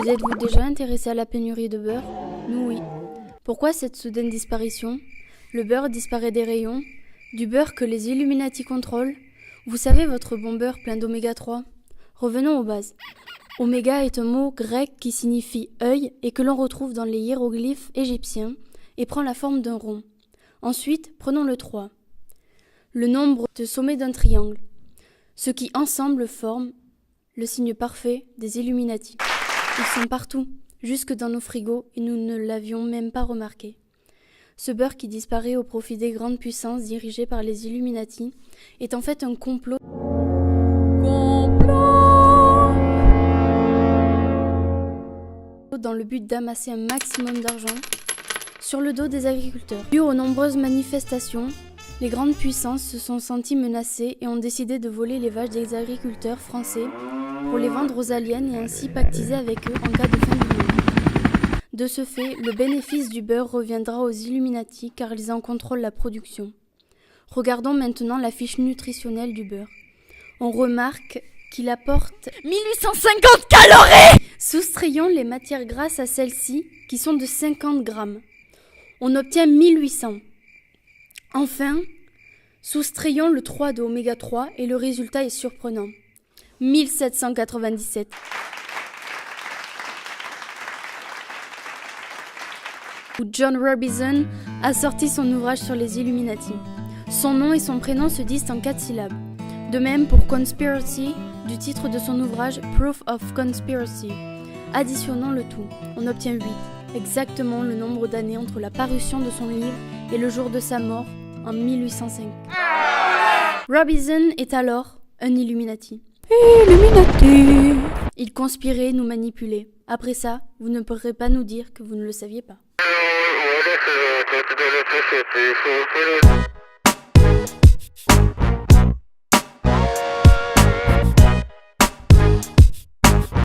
Vous êtes-vous déjà intéressé à la pénurie de beurre? Nous, oui. Pourquoi cette soudaine disparition? Le beurre disparaît des rayons, du beurre que les Illuminati contrôlent. Vous savez, votre bon beurre plein d'oméga 3? Revenons aux bases. Oméga est un mot grec qui signifie œil et que l'on retrouve dans les hiéroglyphes égyptiens et prend la forme d'un rond. Ensuite, prenons le 3, le nombre de sommets d'un triangle, ce qui ensemble forme le signe parfait des Illuminati. Ils sont partout, jusque dans nos frigos, et nous ne l'avions même pas remarqué. Ce beurre qui disparaît au profit des grandes puissances dirigées par les Illuminati est en fait un complot dans le but d'amasser un maximum d'argent sur le dos des agriculteurs. Dû aux nombreuses manifestations, les grandes puissances se sont senties menacées et ont décidé de voler les vaches des agriculteurs français pour les vendre aux aliens et ainsi pactiser avec eux en cas de fin du monde. De ce fait, le bénéfice du beurre reviendra aux Illuminati car ils en contrôlent la production. Regardons maintenant la fiche nutritionnelle du beurre. On remarque qu'il apporte 1850 calories. Soustrayons les matières grasses à celles-ci qui sont de 50 grammes. On obtient 1800. Enfin, soustrayons le 3 de oméga 3 et le résultat est surprenant. 1797. Où John Robinson a sorti son ouvrage sur les Illuminati. Son nom et son prénom se disent en 4 syllabes. De même pour Conspiracy, du titre de son ouvrage Proof of Conspiracy. Additionnons le tout, on obtient 8, exactement le nombre d'années entre la parution de son livre et le jour de sa mort en 1805. Robinson est alors un Illuminati. Illuminati. Il conspirait, nous manipuler. Après ça, vous ne pourrez pas nous dire que vous ne le saviez pas.